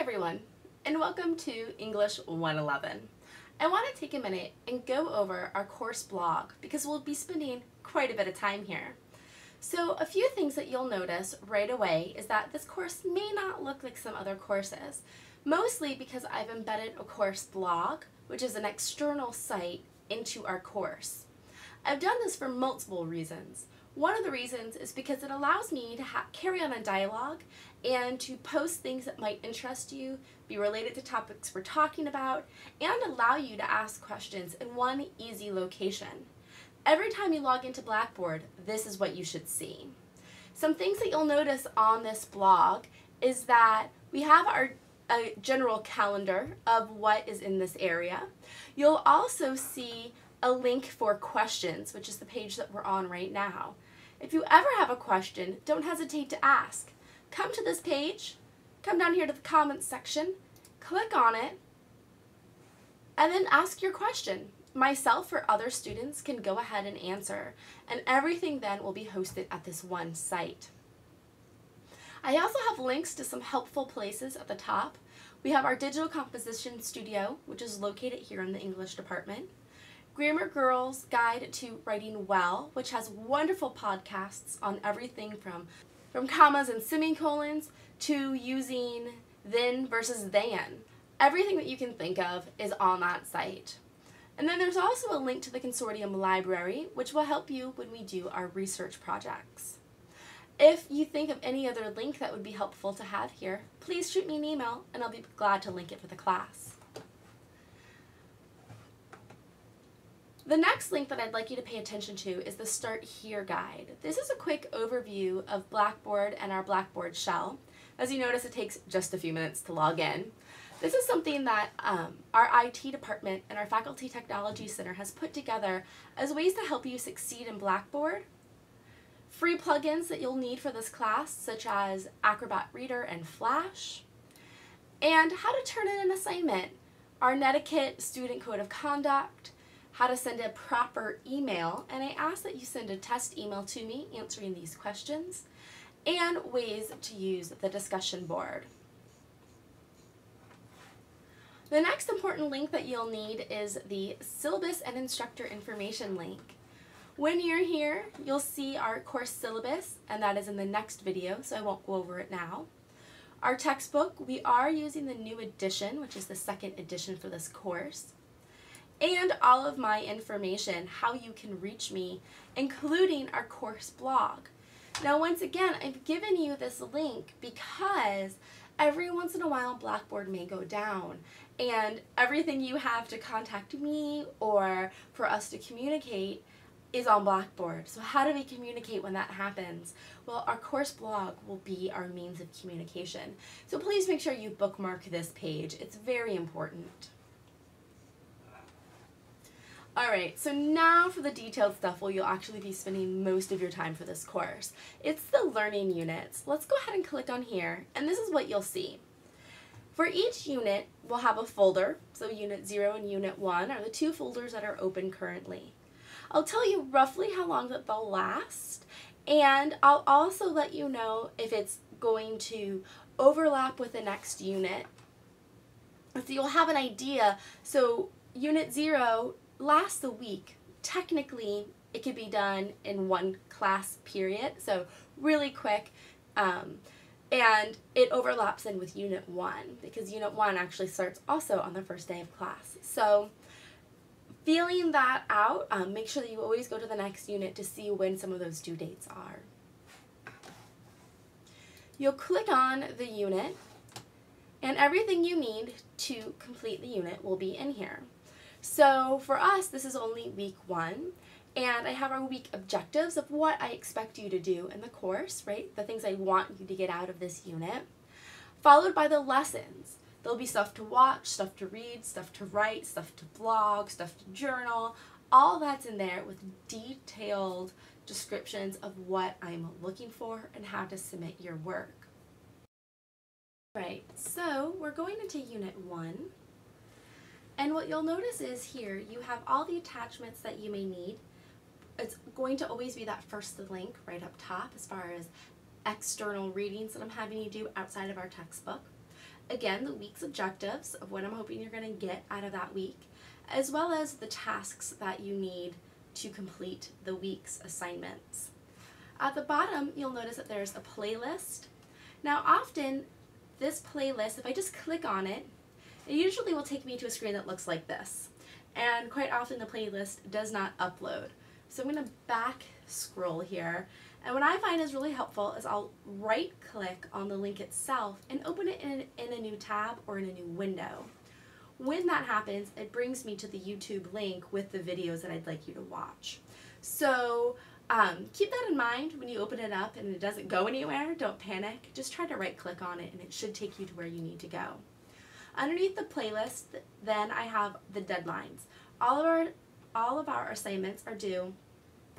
everyone, and welcome to English 111. I want to take a minute and go over our course blog because we'll be spending quite a bit of time here. So a few things that you'll notice right away is that this course may not look like some other courses, mostly because I've embedded a course blog, which is an external site, into our course. I've done this for multiple reasons. One of the reasons is because it allows me to carry on a dialogue and to post things that might interest you, be related to topics we're talking about, and allow you to ask questions in one easy location. Every time you log into Blackboard, this is what you should see. Some things that you'll notice on this blog is that we have a general calendar of what is in this area. You'll also see a link for questions, which is the page that we're on right now. If you ever have a question, don't hesitate to ask. Come to this page, come down here to the comments section, click on it, and then ask your question. Myself or other students can go ahead and answer, and everything then will be hosted at this one site. I also have links to some helpful places at the top. We have our Digital Composition Studio, which is located here in the English department. Grammar Girl's Guide to Writing Well, which has wonderful podcasts on everything from commas and semicolons to using then versus than. Everything that you can think of is on that site. And then there's also a link to the Consortium Library, which will help you when we do our research projects. If you think of any other link that would be helpful to have here, please shoot me an email and I'll be glad to link it for the class. The next link that I'd like you to pay attention to is the Start Here guide. This is a quick overview of Blackboard and our Blackboard shell. As you notice, it takes just a few minutes to log in. This is something that our IT department and our Faculty Technology Center has put together as ways to help you succeed in Blackboard. Free plugins that you'll need for this class, such as Acrobat Reader and Flash. And how to turn in an assignment. Our Netiquette Student Code of Conduct, how to send a proper email, and I ask that you send a test email to me answering these questions, and ways to use the discussion board. The next important link that you'll need is the Syllabus and Instructor Information link. When you're here, you'll see our course syllabus, and that is in the next video, so I won't go over it now. Our textbook, we are using the new edition, which is the second edition for this course. And all of my information, how you can reach me, including our course blog. Now once again, I've given you this link because every once in a while Blackboard may go down and everything you have to contact me or for us to communicate is on Blackboard. So how do we communicate when that happens? Well, our course blog will be our means of communication. So please make sure you bookmark this page. It's very important. Alright, so now for the detailed stuff where you'll actually be spending most of your time for this course. It's the learning units. Let's go ahead and click on here, and this is what you'll see. For each unit, we'll have a folder, so Unit 0 and Unit 1 are the two folders that are open currently. I'll tell you roughly how long that they'll last, and I'll also let you know if it's going to overlap with the next unit. So you'll have an idea. So Unit 0 lasts a week. Technically, it could be done in one class period, so really quick, and it overlaps in with Unit 1 because Unit 1 actually starts also on the first day of class. So feeling that out, make sure that you always go to the next unit to see when some of those due dates are. You'll click on the unit, and everything you need to complete the unit will be in here. So for us, this is only week 1, and I have our week objectives of what I expect you to do in the course, right? The things I want you to get out of this unit, followed by the lessons. There'll be stuff to watch, stuff to read, stuff to write, stuff to blog, stuff to journal, all that's in there with detailed descriptions of what I'm looking for and how to submit your work. Right, so we're going into Unit 1. And what you'll notice is here, you have all the attachments that you may need. It's going to always be that first link right up top as far as external readings that I'm having you do outside of our textbook. again, the week's objectives of what I'm hoping you're going to get out of that week, as well as the tasks that you need to complete the week's assignments. At the bottom, you'll notice that there's a playlist. Now, often, this playlist, if I just click on it, it usually will take me to a screen that looks like this. And quite often, the playlist does not upload. So I'm going to back scroll here. And what I find is really helpful is I'll right-click on the link itself and open it in a new tab or in a new window. When that happens, it brings me to the YouTube link with the videos that I'd like you to watch. So keep that in mind when you open it up and it doesn't go anywhere. Don't panic. Just try to right-click on it and it should take you to where you need to go. Underneath the playlist, then I have the deadlines. All of our assignments are due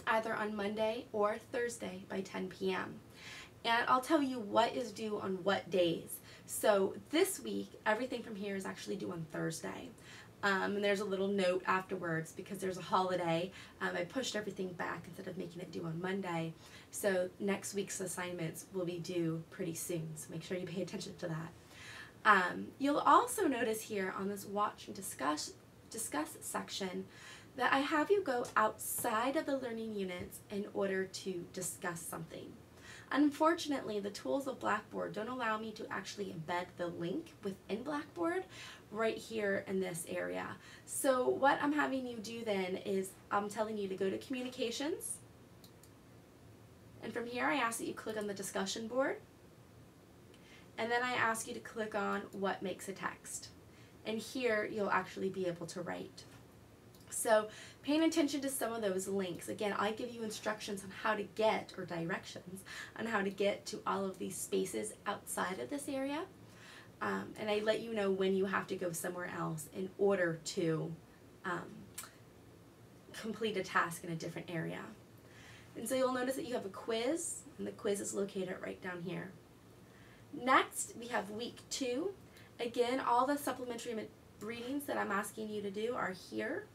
either on Monday or Thursday by 10 p.m. And I'll tell you what is due on what days. So this week, everything from here is actually due on Thursday. And there's a little note afterwards because there's a holiday. I pushed everything back instead of making it due on Monday. So next week's assignments will be due pretty soon. So make sure you pay attention to that. You'll also notice here on this watch and discuss section that I have you go outside of the learning units in order to discuss something. Unfortunately, the tools of Blackboard don't allow me to actually embed the link within Blackboard right here in this area. So what I'm having you do then is I'm telling you to go to Communications, and from here I ask that you click on the discussion board, and then I ask you to click on what makes a text. And here you'll actually be able to write. So paying attention to some of those links. Again, I give you instructions on how to get, or directions, on how to get to all of these spaces outside of this area. And I let you know when you have to go somewhere else in order to complete a task in a different area. And so you'll notice that you have a quiz, and the quiz is located right down here. Next, we have week 2. Again, all the supplementary readings that I'm asking you to do are here.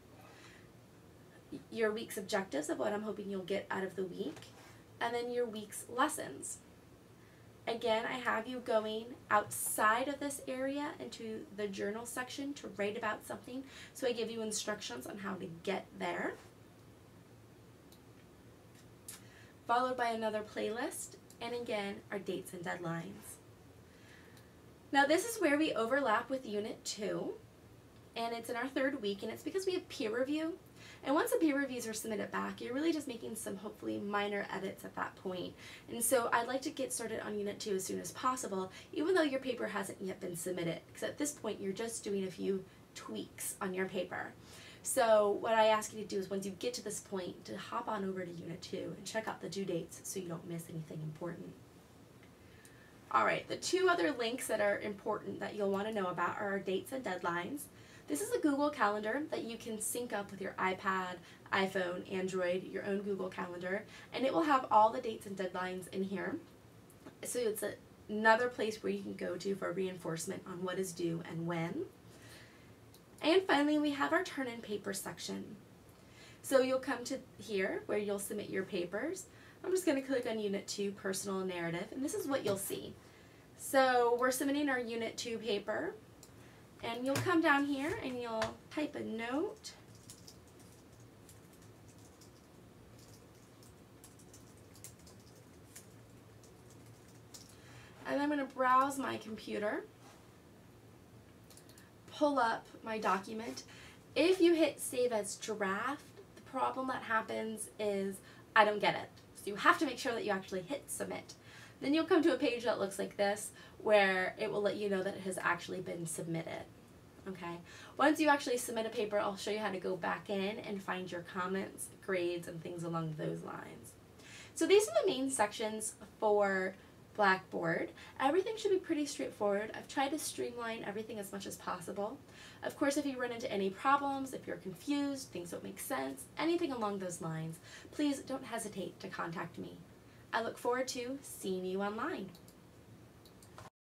Your week's objectives of what I'm hoping you'll get out of the week, and then your week's lessons. Again, I have you going outside of this area into the journal section to write about something, so I give you instructions on how to get there. Followed by another playlist, and again, our dates and deadlines. Now this is where we overlap with Unit 2, and it's in our 3rd week, and it's because we have peer review. And once the peer reviews are submitted back, you're really just making some hopefully minor edits at that point. And so I'd like to get started on Unit 2 as soon as possible, even though your paper hasn't yet been submitted, because at this point you're just doing a few tweaks on your paper. So what I ask you to do is once you get to this point, to hop on over to Unit 2 and check out the due dates so you don't miss anything important. Alright, the 2 other links that are important that you'll want to know about are our dates and deadlines. This is a Google Calendar that you can sync up with your iPad, iPhone, Android, your own Google Calendar, and it will have all the dates and deadlines in here. So it's another place where you can go to for reinforcement on what is due and when. And finally, we have our turn-in paper section. So you'll come to here where you'll submit your papers. I'm just going to click on Unit 2, Personal Narrative, and this is what you'll see. So we're submitting our Unit 2 paper. And you'll come down here and you'll type a note. And I'm going to browse my computer, pull up my document. If you hit Save as Draft, the problem that happens is I don't get it. So you have to make sure that you actually hit Submit. Then you'll come to a page that looks like this, where it will let you know that it has actually been submitted. Okay. Once you actually submit a paper, I'll show you how to go back in and find your comments, grades, and things along those lines. So these are the main sections for Blackboard. Everything should be pretty straightforward. I've tried to streamline everything as much as possible. Of course, if you run into any problems, if you're confused, things don't make sense, anything along those lines, please don't hesitate to contact me. I look forward to seeing you online.